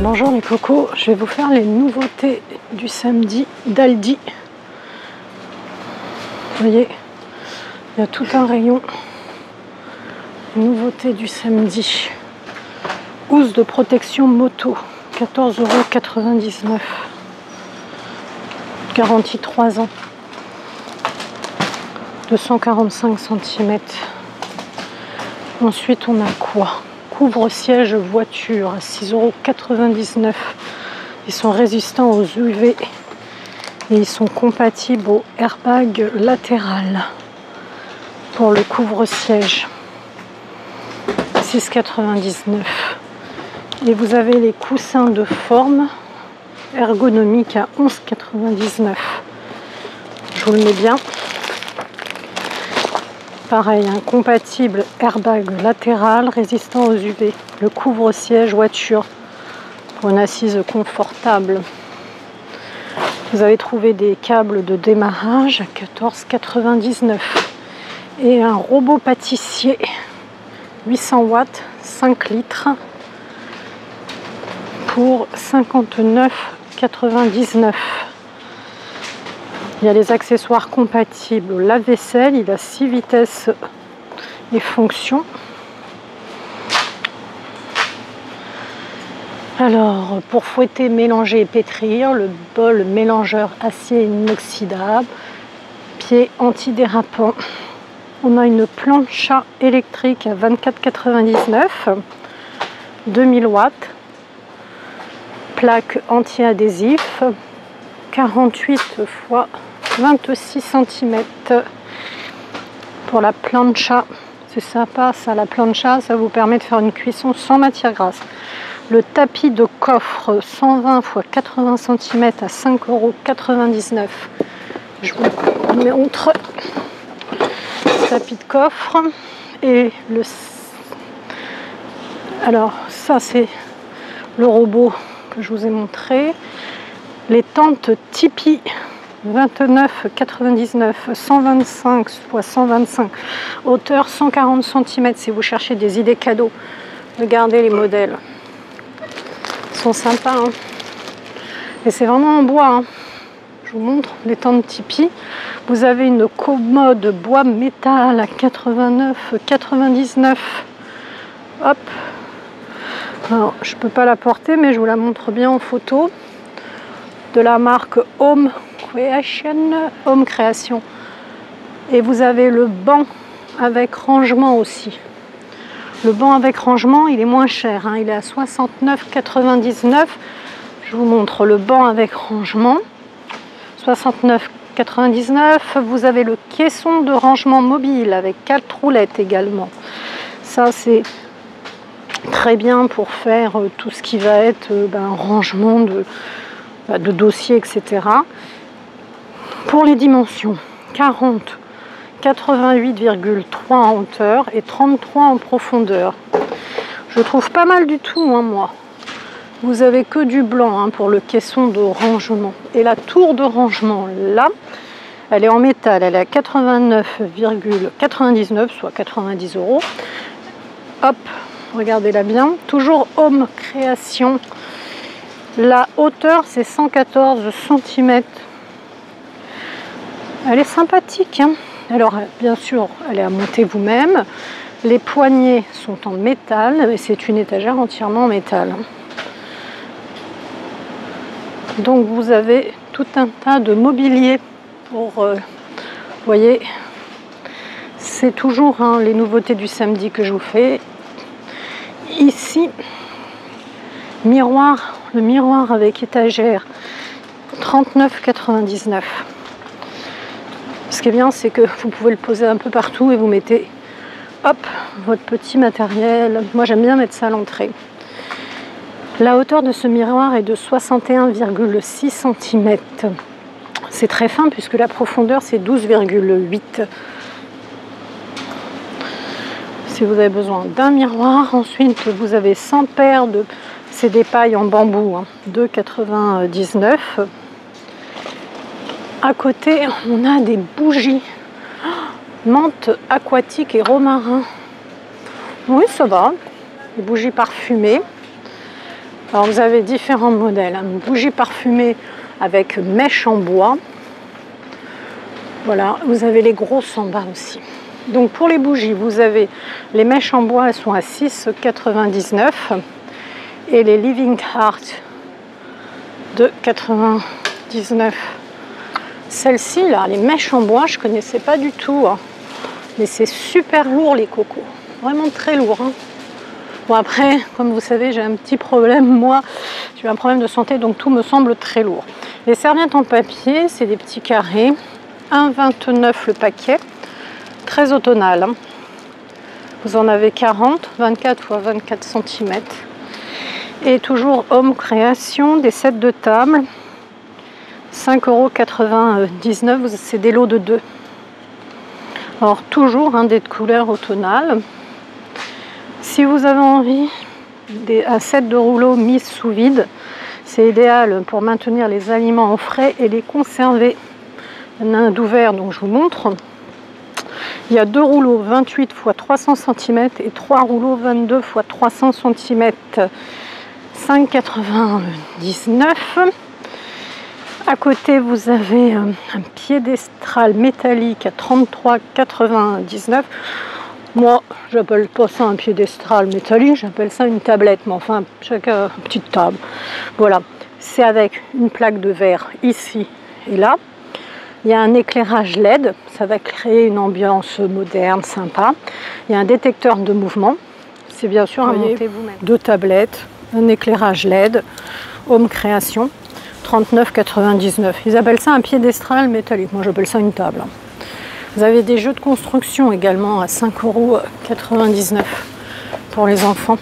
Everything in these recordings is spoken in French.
Bonjour les cocos, je vais vous faire les nouveautés du samedi d'Aldi. Vous voyez, il y a tout un rayon. Nouveautés du samedi. Housse de protection moto, 14,99 €. Garantie 3 ans. 245 cm. Ensuite, on a quoi? Couvre-siège voiture à 6,99 €. Ils sont résistants aux UV et ils sont compatibles au airbag latéral pour le couvre-siège. 6,99 €. Et vous avez les coussins de forme ergonomiques à 11,99 €. Je vous le mets bien. Pareil, un compatible airbag latéral résistant aux UV. Le couvre-siège voiture pour une assise confortable. Vous avez trouvé des câbles de démarrage à 14,99 € et un robot pâtissier 800 watts 5 litres pour 59,99 €. Il y a les accessoires compatibles. Lave-vaisselle, il a 6 vitesses et fonctions. Alors, pour fouetter, mélanger et pétrir, le bol mélangeur acier inoxydable, pied antidérapant. On a une plancha électrique à 24,99 €, 2000 watts, plaque anti-adhésif, 48 x 26 cm pour la plancha. C'est sympa ça, la plancha, ça vous permet de faire une cuisson sans matière grasse. Le tapis de coffre 120 x 80 cm à 5,99 €. Je vous montre le tapis de coffre et le... Alors ça c'est le robot que je vous ai montré. Les tentes Tipeee 29,99 €, 125 x 125, hauteur 140 cm. Si vous cherchez des idées cadeaux, regardez les modèles. Ils sont sympas, hein. Et c'est vraiment en bois, hein. Je vous montre les tentes Tipeee. Vous avez une commode bois métal à 89,99 €. Hop. Alors, je peux pas la porter, mais je vous la montre bien en photo. De la marque Home Création. Et vous avez le banc avec rangement aussi. Le banc avec rangement, il est moins cher, hein. Il est à 69,99 €. Je vous montre le banc avec rangement. 69,99 €. Vous avez le caisson de rangement mobile avec 4 roulettes également. Ça, c'est très bien pour faire tout ce qui va être rangement de dossiers, etc. Pour les dimensions, 40, 88,3 en hauteur et 33 en profondeur. Je trouve pas mal du tout, hein, moi. Vous avez que du blanc, hein, pour le caisson de rangement. Et la tour de rangement, là, elle est en métal. Elle est à 89,99 €, soit 90 €. Hop, regardez-la bien. Toujours Home Création. La hauteur, c'est 114 cm. Elle est sympathique, hein. Alors, bien sûr, elle est à monter vous-même. Les poignées sont en métal et c'est une étagère entièrement en métal. Donc, vous avez tout un tas de mobilier pour... vous voyez, c'est toujours, hein, les nouveautés du samedi que je vous fais. Ici, miroir, le miroir avec étagère, 39,99 €. Ce qui est bien, c'est que vous pouvez le poser un peu partout et vous mettez, hop, votre petit matériel. Moi, j'aime bien mettre ça à l'entrée. La hauteur de ce miroir est de 61,6 cm. C'est très fin puisque la profondeur, c'est 12,8 €. Si vous avez besoin d'un miroir, ensuite, vous avez 100 paires de... C'est des pailles en bambou, hein, 2,99 €. À côté, on a des bougies. Menthe aquatique et romarin. Oui, ça va. Des bougies parfumées. Alors vous avez différents modèles, hein. Une bougie parfumée avec mèche en bois. Voilà, vous avez les grosses en bas aussi. Donc pour les bougies, vous avez les mèches en bois, elles sont à 6,99 € et les Living Heart de 99. Celle-ci là, les mèches en bois, je connaissais pas du tout, hein. Mais c'est super lourd les cocos, vraiment très lourd, hein. Bon après, comme vous savez, j'ai un petit problème, moi, j'ai un problème de santé, donc tout me semble très lourd. Les serviettes en papier, c'est des petits carrés, 1,29 € le paquet, très automnal, hein. Vous en avez 40, 24 x 24 cm. Et toujours Home Création, des sets de table, 5,99 €, c'est des lots de 2. Alors toujours des couleurs automnales. Si vous avez envie d'un set de rouleaux mis sous vide, c'est idéal pour maintenir les aliments au frais et les conserver. Il y en a un d'ouvert, donc je vous montre. Il y a 2 rouleaux 28 x 300 cm et 3 rouleaux 22 x 300 cm. 5,99 €. À côté, vous avez un piédestal métallique à 33,99 €. Moi, j'appelle pas ça un piédestal métallique, j'appelle ça une tablette, mais enfin, chacun une petite table. Voilà, c'est avec une plaque de verre ici et là. Il y a un éclairage LED, ça va créer une ambiance moderne, sympa. Il y a un détecteur de mouvement, c'est bien sûr inventez vous-même. 2 tablettes, un éclairage LED, Home Création, 39,99 €. Ils appellent ça un piédestal métallique, moi j'appelle ça une table. Vous avez des jeux de construction également à 5,99 € pour les enfants.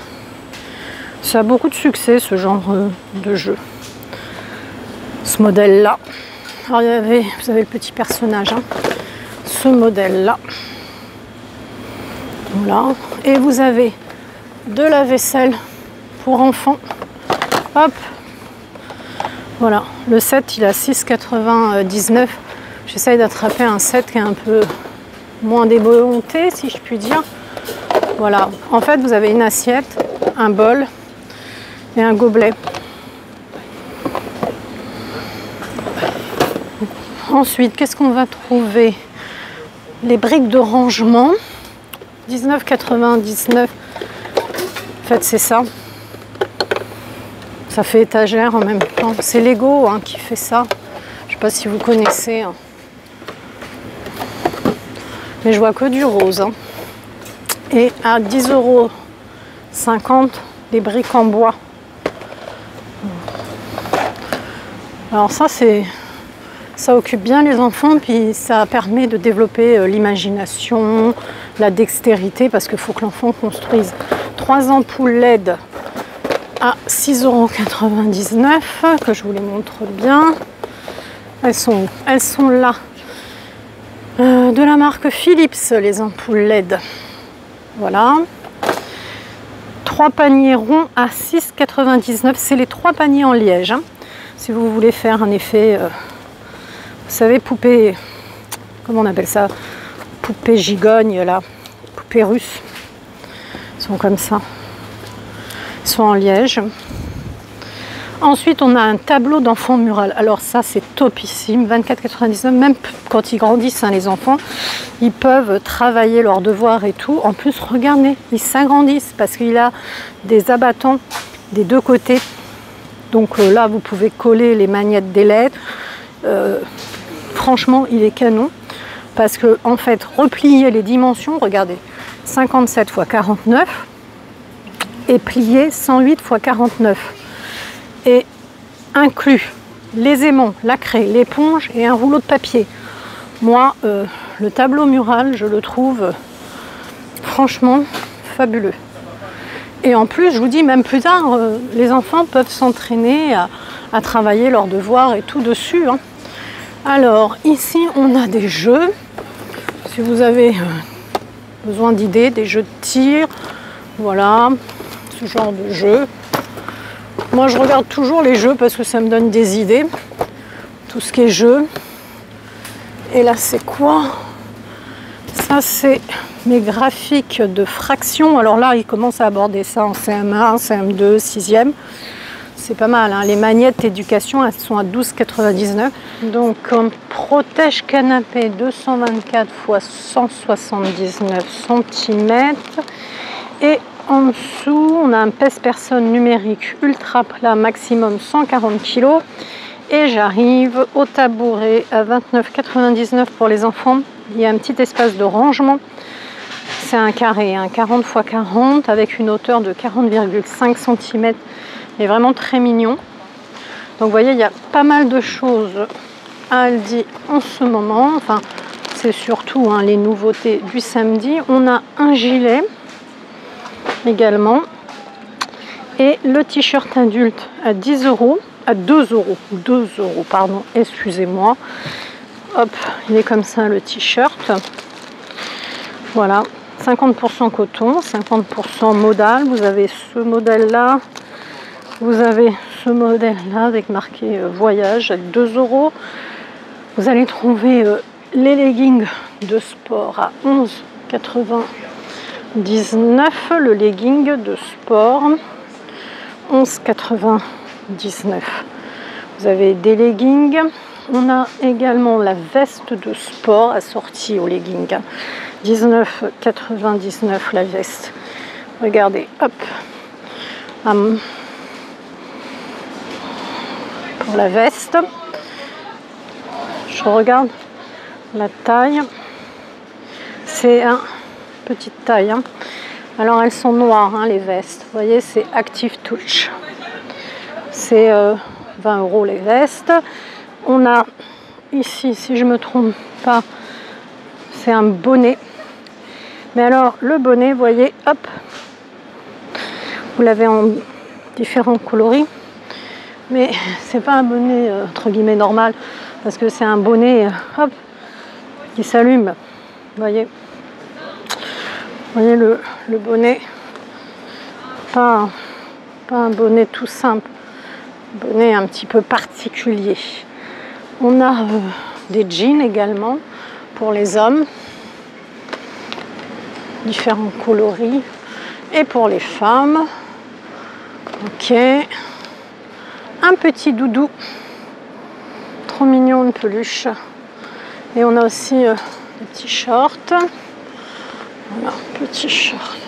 Ça a beaucoup de succès ce genre de jeu. Ce modèle-là. Alors vous avez le petit personnage, hein. Ce modèle-là. Voilà. Et vous avez de la vaisselle pour enfants. Hop. Voilà. Le set, il est à 6,99 €. J'essaye d'attraper un set qui est un peu moins démonté, si je puis dire. Voilà. En fait, vous avez une assiette, un bol et un gobelet. Ensuite, qu'est-ce qu'on va trouver? Les briques de rangement, 19,99 €. En fait, c'est ça. Ça fait étagère en même temps. C'est Lego qui fait ça. Je ne sais pas si vous connaissez. Mais je vois que du rose. Et à 10,50 € les briques en bois. Alors ça occupe bien les enfants, puis ça permet de développer l'imagination, la dextérité, parce qu'il faut que l'enfant construise. 3 ampoules LED à 6,99 €, que je vous les montre bien. Elles sont là. De la marque Philips, les ampoules LED. Voilà. 3 paniers ronds à 6,99 €. C'est les 3 paniers en liège, hein. Si vous voulez faire un effet, vous savez, poupée, comment on appelle ça? Poupée gigogne, là. Poupée russe. Ils sont comme ça. Ils sont en liège. Ensuite, on a un tableau d'enfant mural. Alors ça, c'est topissime, 24,99 €. Même quand ils grandissent, les enfants, ils peuvent travailler leurs devoirs et tout. En plus, regardez, ils s'agrandissent parce qu'il a des abattants des 2 côtés. Donc là, vous pouvez coller les magnettes des LED. Franchement, il est canon. Parce que, en fait, replier les dimensions, regardez, 57 x 49 et plier 108 x 49. Et inclus les aimants, la craie, l'éponge et un rouleau de papier. Moi, le tableau mural, je le trouve franchement fabuleux. Et en plus, je vous dis, même plus tard, les enfants peuvent s'entraîner à travailler leurs devoirs et tout dessus, hein. Alors, ici, on a des jeux. Si vous avez besoin d'idées, des jeux de tir, voilà, ce genre de jeu. Moi, je regarde toujours les jeux parce que ça me donne des idées. Tout ce qui est jeu. Et là, c'est quoi? Ça, c'est mes graphiques de fractions. Alors là, ils commencent à aborder ça en CM1, CM2, 6e. c'est pas mal, hein. Les magnettes éducation, elles sont à 12,99 €. Donc un protège canapé 224 x 179 cm. Et en dessous, on a un pèse-personne numérique ultra plat, maximum 140 kg. Et j'arrive au tabouret à 29,99 € pour les enfants. Il y a un petit espace de rangement. C'est un carré, hein, 40 x 40 avec une hauteur de 40,5 cm. Il est vraiment très mignon. Donc vous voyez, il y a pas mal de choses à Aldi en ce moment. Enfin, c'est surtout, hein, les nouveautés du samedi. On a un gilet également. Et le t-shirt adulte à 10 €, à 2 €, 2 €, pardon, excusez-moi. Hop, il est comme ça le t-shirt. Voilà, 50% coton, 50% modal. Vous avez ce modèle-là. Vous avez ce modèle-là avec marqué voyage à 2 €. Vous allez trouver les leggings de sport à 11,99 €. Le legging de sport, 11,99 €. Vous avez des leggings. On a également la veste de sport assortie au legging. 19,99 € la veste. Regardez, hop. Pour la veste, je regarde la taille. C'est un petite taille, hein. Alors elles sont noires, hein, les vestes. Vous voyez, c'est Active Touch. C'est 20 € les vestes. On a ici, si je me trompe pas, c'est un bonnet. Mais alors le bonnet, vous voyez, hop, vous l'avez en différents coloris. Mais c'est pas un bonnet entre guillemets normal, parce que c'est un bonnet hop, qui s'allume. Vous voyez le bonnet, pas un bonnet tout simple, un bonnet un petit peu particulier. On a des jeans également pour les hommes, différents coloris, et pour les femmes. Ok. Un petit doudou, trop mignon, une peluche. Et on a aussi des petits shorts. Voilà, petit short.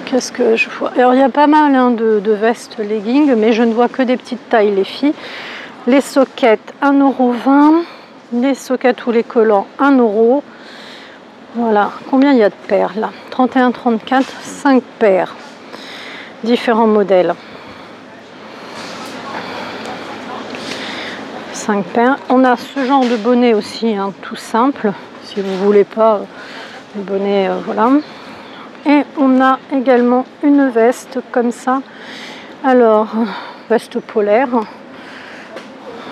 Qu'est-ce que je vois? Alors il y a pas mal, hein, de vestes leggings, mais je ne vois que des petites tailles, les filles. Les soquettes 1,20 €. Les soquettes ou les collants 1 €. Voilà, combien il y a de paires là? 31, 34, 5 paires. Différents modèles. 5 paires. On a ce genre de bonnet aussi, hein, tout simple, si vous voulez pas le bonnet, voilà. Et on a également une veste comme ça. Alors, veste polaire.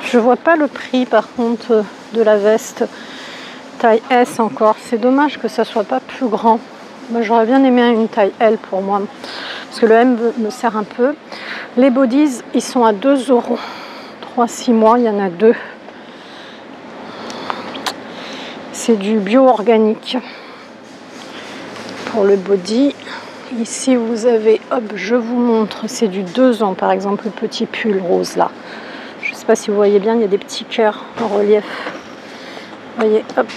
Je vois pas le prix par contre de la veste. Taille S encore. C'est dommage que ça soit pas plus grand. Moi j'aurais bien aimé une taille L pour moi, parce que le M me sert un peu. Les bodies, ils sont à 2 €. 3-6 mois, il y en a 2. C'est du bio-organique pour le body. Ici vous avez, hop, je vous montre, c'est du 2 ans par exemple, le petit pull rose là. Je ne sais pas si vous voyez bien, il y a des petits cœurs en relief. Vous voyez, hop,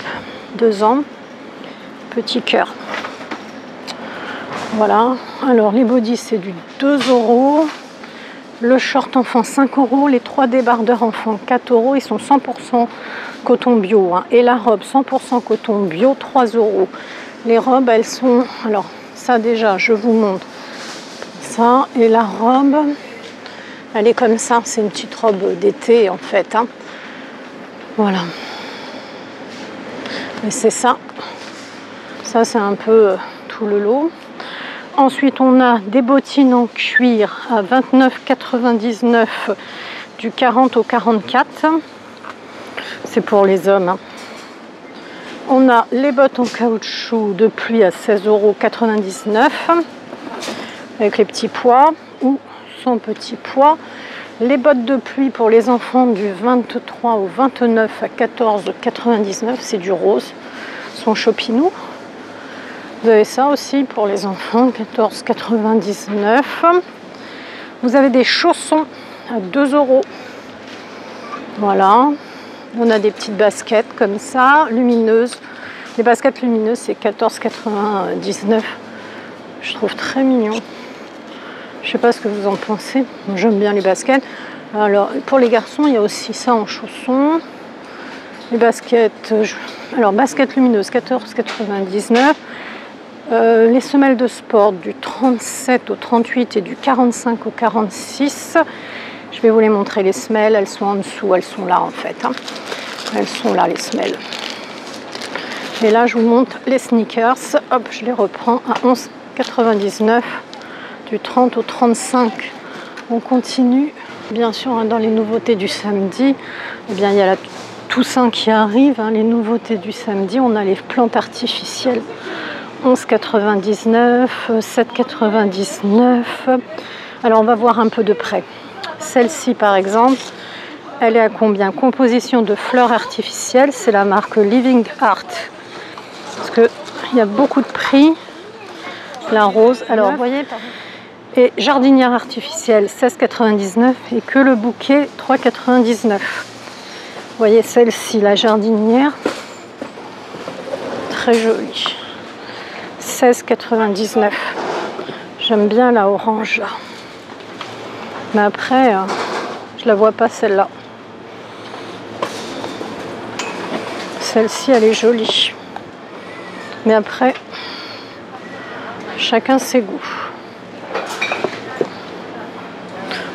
2 ans, petit cœur. Voilà, alors les bodys c'est du 2 €. Le short enfant 5 €, les 3 débardeurs enfants 4 €, ils sont 100% coton bio, hein. Et la robe 100% coton bio 3 €. Les robes elles sont, alors ça déjà je vous montre ça, et la robe elle est comme ça, c'est une petite robe d'été en fait, hein. Voilà, et c'est ça c'est un peu tout le lot. Ensuite, on a des bottines en cuir à 29,99 € du 40 au 44. C'est pour les hommes, hein. On a les bottes en caoutchouc de pluie à 16,99 € avec les petits pois ou sans petits pois. Les bottes de pluie pour les enfants du 23 au 29 à 14,99 €. C'est du rose, son chopinou. Vous avez ça aussi pour les enfants, 14,99 €. Vous avez des chaussons à 2 €. Voilà. On a des petites baskets comme ça, lumineuses. Les baskets lumineuses, c'est 14,99 €. Je trouve très mignon. Je sais pas ce que vous en pensez. J'aime bien les baskets. Alors, pour les garçons, il y a aussi ça en chaussons. Les baskets, alors baskets lumineuses, 14,99 €. Les semelles de sport du 37 au 38 et du 45 au 46. Je vais vous les montrer, les semelles, elles sont en dessous, elles sont là en fait. Hein. Elles sont là, les semelles. Et là, je vous montre les sneakers. Hop, je les reprends à 11,99 € du 30 au 35. On continue. Bien sûr, hein, dans les nouveautés du samedi, eh bien, il y a la Toussaint qui arrive. Hein, les nouveautés du samedi, on a les plantes artificielles. 11,99 €, 7,99 €. Alors, on va voir un peu de près. Celle-ci, par exemple, elle est à combien? Composition de fleurs artificielles. C'est la marque Living Art. Parce qu'il y a beaucoup de prix. La rose. Alors, vous voyez, et jardinière artificielle, 16,99 € et que le bouquet, 3,99 €. Vous voyez celle-ci, la jardinière. Très jolie. 16,99 €. J'aime bien la orange là. Mais après, je la vois pas celle-là. Celle-ci, elle est jolie. Mais après, chacun ses goûts.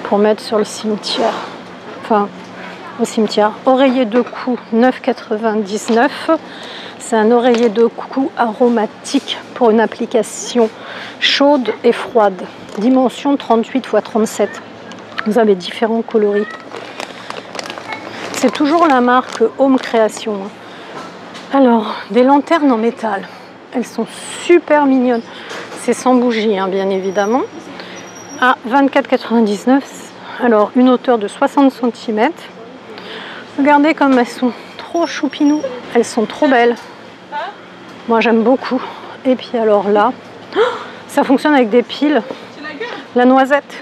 Pour mettre sur le cimetière. Enfin, au cimetière. Oreiller de cou, 9,99 €. C'est un oreiller de cou aromatique pour une application chaude et froide. Dimension 38 x 37. Vous avez différents coloris. C'est toujours la marque Home Création. Alors, des lanternes en métal. Elles sont super mignonnes. C'est sans bougie, hein, bien évidemment. À 24,99 €. Alors, une hauteur de 60 cm. Regardez comme elles sont trop choupinou. Elles sont trop belles. Moi, j'aime beaucoup. Et puis alors là, ça fonctionne avec des piles. La noisette.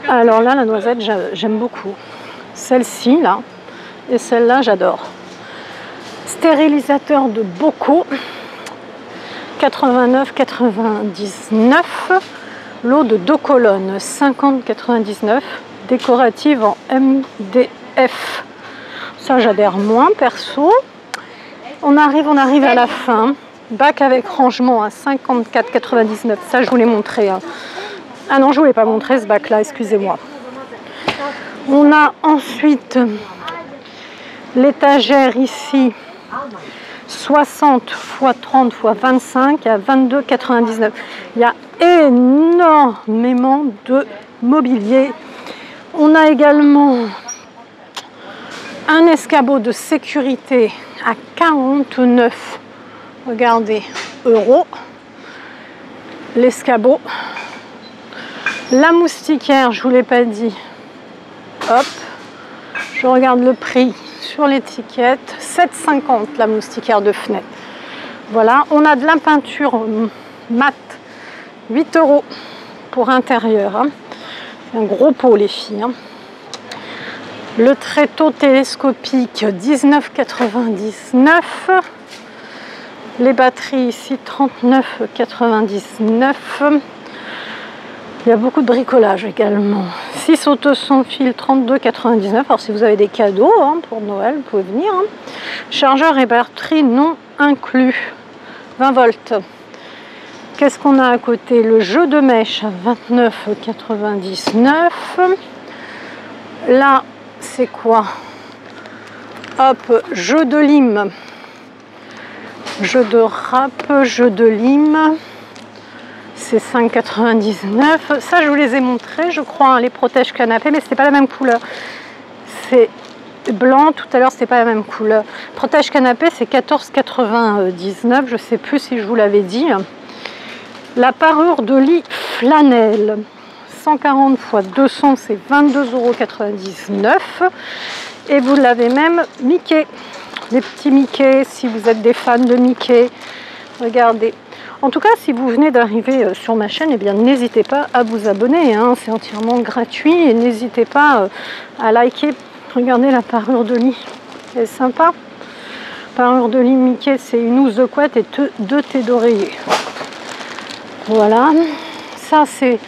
Alors là, la noisette, j'aime beaucoup. Celle-ci, là, et celle-là, j'adore. Stérilisateur de bocaux. 89,99 €. Lot de 2 colonnes, 50,99 €. Décorative en MDF. Ça, j'adhère moins, perso. On arrive à la fin. Bac avec rangement à 54,99 €. Ça, je vous l'ai montré. Hein. Ah non, je ne vous l'ai pas montré, ce bac-là, excusez-moi. On a ensuite l'étagère ici, 60 x 30 x 25 à 22,99 €. Il y a énormément de mobilier. On a également un escabeau de sécurité à 49, regardez, euros. L'escabeau. La moustiquaire, je ne vous l'ai pas dit. Hop, je regarde le prix sur l'étiquette. 7,50 € la moustiquaire de fenêtre. Voilà, on a de la peinture mat. 8 € pour intérieur. Hein. Un gros pot, les filles. Hein. Le tréteau télescopique, 19,99 €. Les batteries ici, 39,99 €. Il y a beaucoup de bricolage également. 6 autos sans fil, 32,99 €. Alors si vous avez des cadeaux hein, pour Noël, vous pouvez venir. Hein. Chargeur et batterie non inclus. 20 volts. Qu'est-ce qu'on a à côté? Le jeu de mèche à 29,99 €. Là, c'est quoi? Hop, jeu de lime. Jeu de râpe, jeu de lime. C'est 5,99 €. Ça, je vous les ai montrés, je crois, hein, les protège canapé, mais c'était pas la même couleur. C'est blanc, tout à l'heure, c'était pas la même couleur. Protège canapé, c'est 14,99 €. Je sais plus si je vous l'avais dit. La parure de lit flanelle. 140 x 200, c'est 22,99 €. Et vous l'avez même Mickey. Les petits Mickey, si vous êtes des fans de Mickey. Regardez. En tout cas, si vous venez d'arriver sur ma chaîne, eh bien n'hésitez pas à vous abonner, hein, c'est entièrement gratuit et n'hésitez pas à liker. Regardez la parure de lit, elle est sympa. Parure de lit Mickey, c'est une housse de couette et 2 thés d'oreiller. Voilà, ça c'est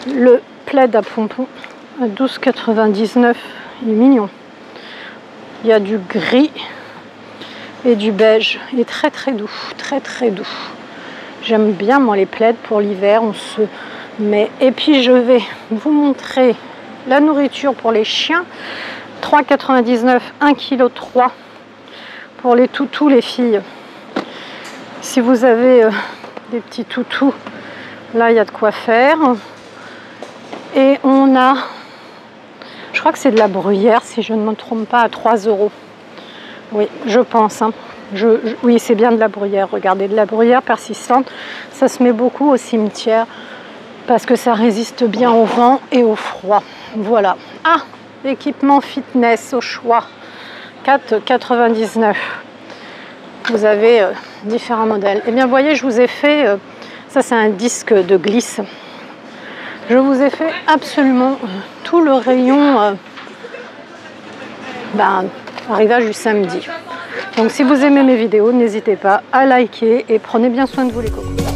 le plaid à pompons à 12,99 €, il est mignon. Il y a du gris et du beige, il est très très doux, très très doux. J'aime bien moi les plaids pour l'hiver, on se met. Et puis je vais vous montrer la nourriture pour les chiens. 3,99 €, 1,3 kg pour les toutous, les filles. Si vous avez des petits toutous, là il y a de quoi faire. Et on a, je crois que c'est de la bruyère si je ne me trompe pas, à 3 €. Oui, je pense. Hein. Oui, c'est bien de la bruyère. Regardez, de la bruyère persistante. Ça se met beaucoup au cimetière parce que ça résiste bien au vent et au froid. Voilà. Ah, l'équipement fitness au choix. 4,99 €. Vous avez différents modèles. Eh bien, vous voyez, je vous ai fait... ça, c'est un disque de glisse. Je vous ai fait absolument tout le rayon arrivage du samedi. Donc si vous aimez mes vidéos, n'hésitez pas à liker et prenez bien soin de vous les cocos.